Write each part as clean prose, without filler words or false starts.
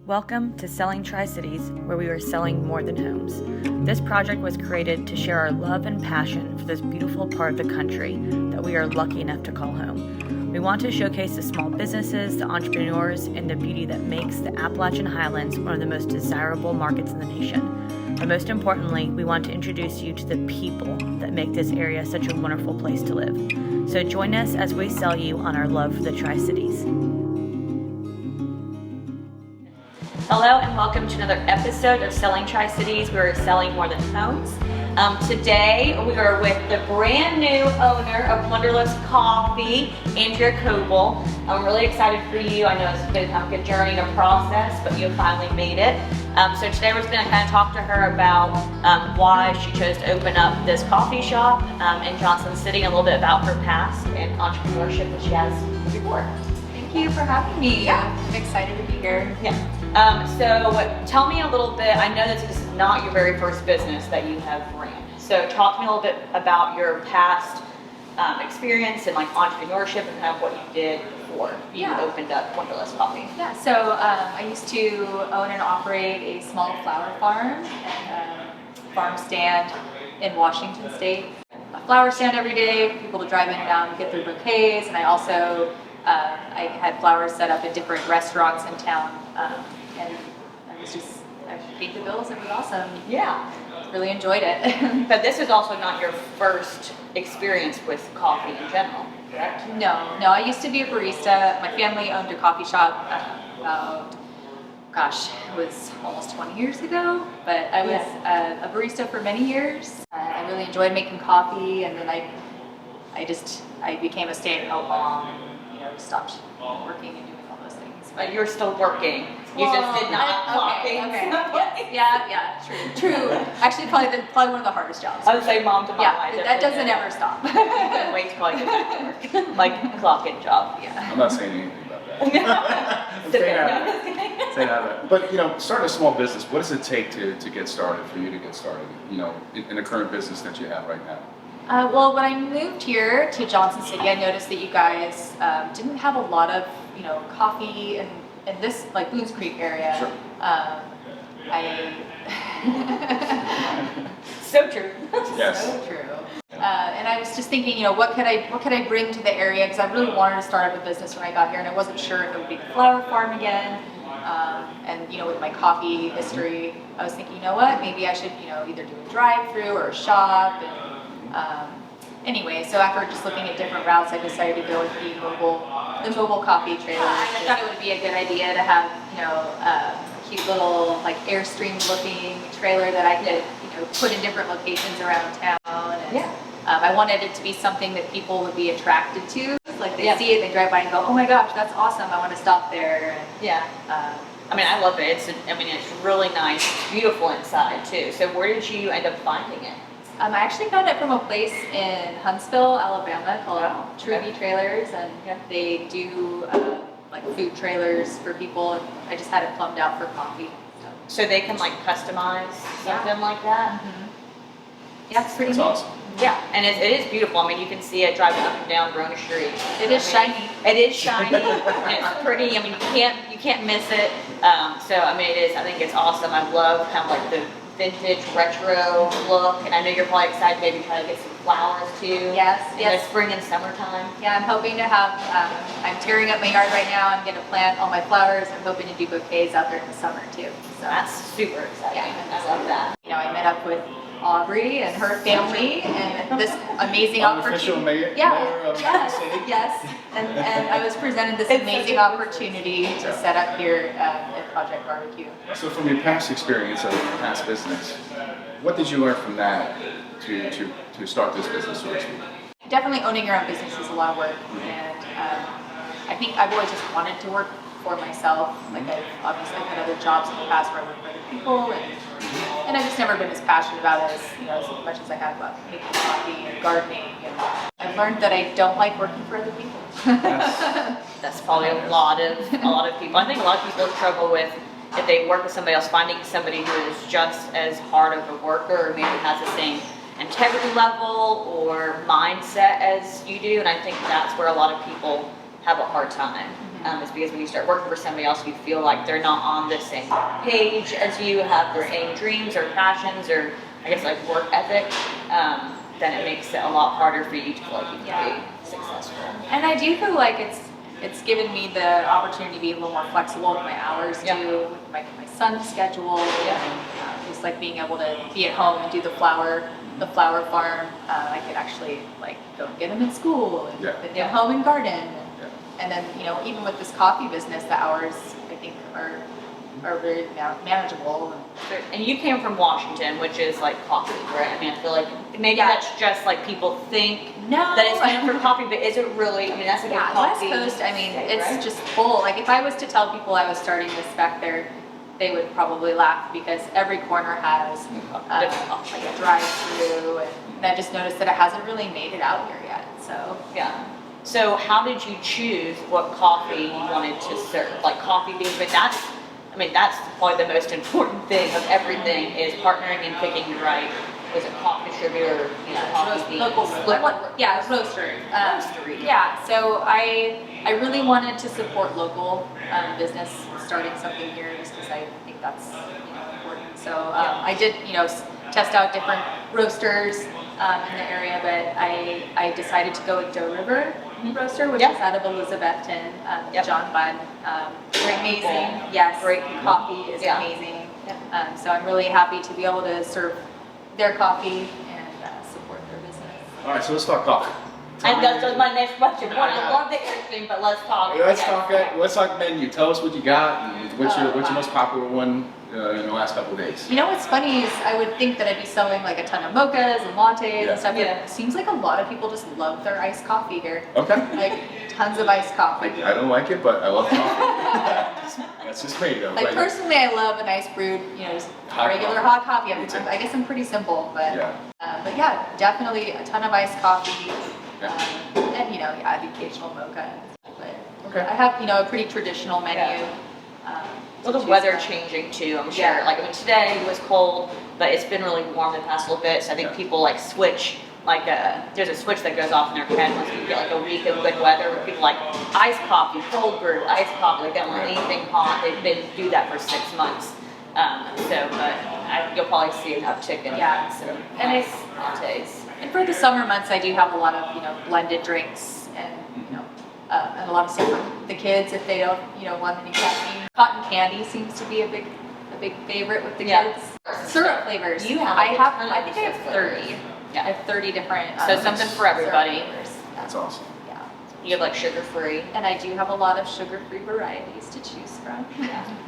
Welcome to Selling Tri-Cities, where we are selling more than homes. This project was created to share our love and passion for this beautiful part of the country that we are lucky enough to call home. We want to showcase the small businesses, the entrepreneurs, and the beauty that makes the Appalachian Highlands one of the most desirable markets in the nation. But most importantly, we want to introduce you to the people that make this area such a wonderful place to live. So join us as we sell you on our love for the Tri-Cities. Hello and welcome to another episode of Selling Tri-Cities. We're selling more than homes. Today we are with the brand new owner of Wanderlust Coffee, Andrea Coble. I'm really excited for you. I know it's been a good journey and a process, but you finally made it. So today we're just going to kind of talk to her about why she chose to open up this coffee shop in Johnson City, and a little bit about her past and entrepreneurship that she has before. Thank you for having me. Yeah. I'm excited to be here. Yeah. So tell me a little bit, I know that this is not your very first business that you have ran. So talk to me a little bit about your past experience and like entrepreneurship and kind of what you did before you opened up Wanderlust Coffee. Yeah, so I used to own and operate a small flower farm and farm stand in Washington State. A flower stand every day, people to drive in and out and get their bouquets, and I also I had flowers set up at different restaurants in town, and I paid the bills. It was awesome. Yeah. Really enjoyed it. But this is also not your first experience with coffee in general, correct? No, I used to be a barista. My family owned a coffee shop about, it was almost 20 years ago, but I was a barista for many years. I really enjoyed making coffee, and then I became a stay-at-home mom, stopped working and doing all those things. But you're still working. You just did not clock things. Okay. Yeah, true. Actually, probably one of the hardest jobs. I would say mom to mom. Yeah, that doesn't ever stop. You couldn't wait till I get back to work. Like clock in job. Yeah. I'm not saying anything about that. Say that. But starting a small business, what does it take to get started, for you to get started, in the current business that you have right now? Well, when I moved here to Johnson City, I noticed that you guys didn't have a lot of, coffee in this, like, Boones Creek area. Sure. So true. Yes. So true. And I was just thinking, what could I bring to the area? Because I really wanted to start up a business when I got here, and I wasn't sure if it would be the flower farm again. And with my coffee history, I was thinking, maybe I should, either do a drive-through or a shop. And anyway, so after just looking at different routes, I decided to go with the mobile coffee trailer. I thought it would be a good idea to have, a cute little like Airstream looking trailer that I could, put in different locations around town. And, I wanted it to be something that people would be attracted to. Like they see it, they drive by and go, "Oh my gosh, that's awesome! I want to stop there." And, I love it. It's really nice, beautiful inside too. So where did you end up finding it? I actually found it from a place in Huntsville, Alabama called Truby Trailers, and they do like food trailers for people, and I just had it plumbed out for coffee. So they can like customize something like that? Mm-hmm. Yeah, it's pretty neat. That's awesome. Yeah, and it is beautiful. You can see it driving up and down Grona Street. It is shiny. It is shiny, and it's pretty. You can't miss it. It is. I think it's awesome. I love kind of like the vintage retro look, and I know you're probably excited to maybe try to get some flowers too. Yes. Spring and summertime. Yeah, I'm hoping to have, I'm tearing up my yard right now. I'm going to plant all my flowers. I'm hoping to do bouquets out there in the summer too. So That's super exciting. Yeah. I love that. I met up with Aubrey and her family, and this amazing Unofficial opportunity. mayor of the city. Yes. And I was presented this amazing opportunity to set up here at Project Barbecue. So from your past experience of your past business, what did you learn from that to start this business, so to speak? Definitely owning your own business is a lot of work, and I think I've always just wanted to work for myself. Like I've obviously had other jobs in the past where I worked for other people, and I've just never been as passionate about it as much as I have about making coffee and gardening. And I've learned that I don't like working for other people. That's probably a lot of people. I think a lot of people struggle with, if they work with somebody else, finding somebody who is just as hard of a worker or maybe has the same integrity level or mindset as you do. And I think that's where a lot of people have a hard time. is because when you start working for somebody else, you feel like they're not on the same page as you, have the same dreams or passions or I guess like work ethic, then it makes it a lot harder for you to feel like you can be successful. And I do feel like it's given me the opportunity to be a little more flexible with my hours too, with my son's schedule. Just like being able to be at home and do the flower farm. I could actually like go and get him in school and get home and garden. And then, you know, even with this coffee business, the hours I think are very manageable. And you came from Washington, which is like coffee, right? I mean, I feel like maybe that's just like people think that it's meant for coffee, but is it really? I mean, that's like a coffee. West Coast, I mean, it's just full. Like if I was to tell people I was starting this back there, they would probably laugh because every corner has like a drive-through, and I just noticed that it hasn't really made it out here yet. So So how did you choose what coffee you wanted to serve? Like coffee beans, but that's probably the most important thing of everything is partnering and picking the right. Was it coffee distributor? Coffee beans? Roastery. Yeah, so I really wanted to support local business, starting something here, just because I think that's important. So I did test out different roasters in the area, but I decided to go with Doe River Roaster, which is out of Elizabethton. John Bunn, amazing. Yes, great coffee is amazing. So I'm really happy to be able to serve their coffee and support their business. All right, so let's talk coffee. And that's my next question. I love the everything, but let's talk. Let's talk menu. Tell us what you got. And what's your most popular one in the last couple of days? You know what's funny is I would think that I'd be selling like a ton of mochas and lattes and stuff, but it seems like a lot of people just love their iced coffee here. Okay. Like tons of iced coffee. I don't like it, but I love coffee. That's just me though. Like personally, I love a nice brewed, just regular hot coffee. I guess I'm pretty simple, but yeah, definitely a ton of iced coffee. And the occasional mocha. But I have a pretty traditional menu. Well, the weather changing too, I'm sure. Like today was cold, but it's been really warm the past little bit. So I think people like switch. Like there's a switch that goes off in their head once you get like a week of good weather, where people like iced coffee, cold brew, iced coffee. Like they don't want anything hot. They've been do that for 6 months. But you'll probably see an uptick in some nice lattes. And for the summer months, I do have a lot of blended drinks and and a lot of stuff for the kids if they don't want any caffeine. Cotton candy seems to be a big favorite with the kids. Syrup flavors. I think I have 30. I have 30 different. So something for everybody. That's awesome. Yeah. You have like sugar-free. And I do have a lot of sugar-free varieties to choose from.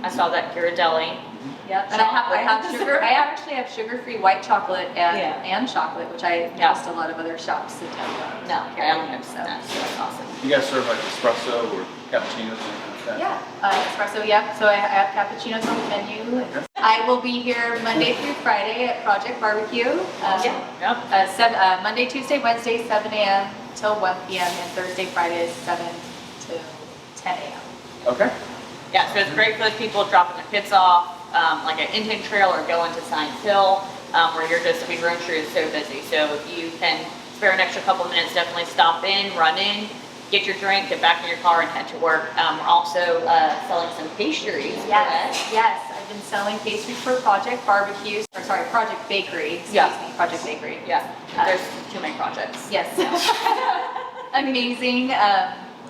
I saw that Ghirardelli. Yep. And I have sugar. I actually have sugar-free white chocolate and chocolate, which I noticed a lot of other shops that don't. No, I don't know. So that's awesome. You guys serve like espresso or cappuccinos? Espresso. Yeah. So I have cappuccinos on the menu. I will be here Monday through Friday at Project Barbecue. Monday, Tuesday, Wednesday, 7 a.m. till 1 p.m. and Thursday, Friday, 7 to 10 a.m. Okay. Yeah, so it's great for those people dropping their kids off, like an Indian Trail or going to Science Hill, where Green Tree is so busy. So if you can spare an extra couple minutes, definitely stop in, run in, get your drink, get back in your car, and head to work. We're also selling some pastries. Yes. I've been selling pastries for Project Barbecue. Project Bakery. Excuse me, Project Bakery. Yeah. There's too many projects. Yes.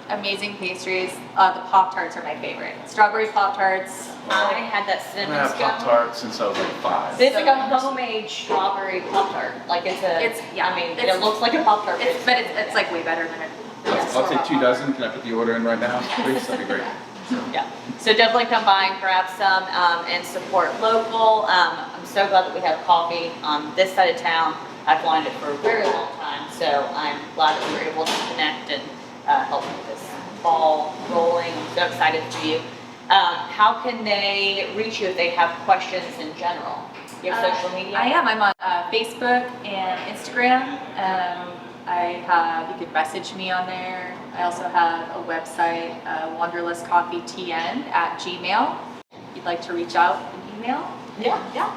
Amazing pastries. The Pop-Tarts are my favorite. Strawberry Pop-Tarts. I had that cinnamon I've had Pop-Tarts since I was like 5. It's like a homemade strawberry Pop-Tart. Like it looks like a Pop-Tart. But it's like way better than it. I'll take 2 dozen. Can I put the order in right now, please? That'd be great. So definitely come by and grab some and support local. I'm so glad that we have coffee on this side of town. I've wanted it for a very long time, so I'm glad that we were able to connect and help with this ball rolling. I'm so excited for you. How can they reach you if they have questions in general? You have social media? I am. I'm on Facebook and Instagram. You could message me on there. I also have a website, Wanderlust Coffee TN @gmail. If you'd like to reach out and email. Yeah.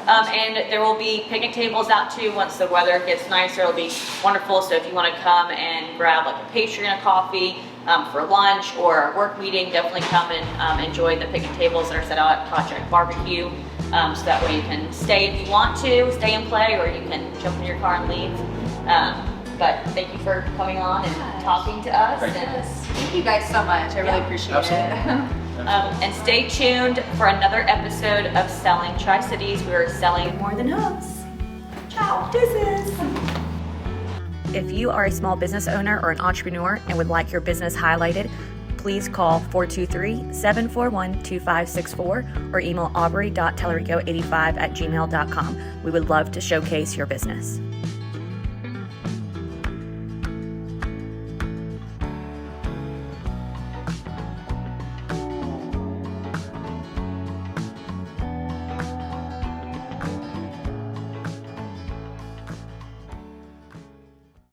And there will be picnic tables out too once the weather gets nicer. It'll be wonderful. So if you want to come and grab like a pastry and a coffee, for lunch or a work meeting, definitely come and enjoy the picnic tables that are set out at Project Barbecue. So that way you can stay if you want to, stay and play, or you can jump in your car and leave. But thank you for coming on and talking to us. Thank you guys so much. I really appreciate it. And stay tuned for another episode of Selling Tri-Cities. We're selling more than homes. Ciao, deuces. If you are a small business owner or an entrepreneur and would like your business highlighted, please call 423-741-2564 or email aubrey.tellerico85@gmail.com. We would love to showcase your business.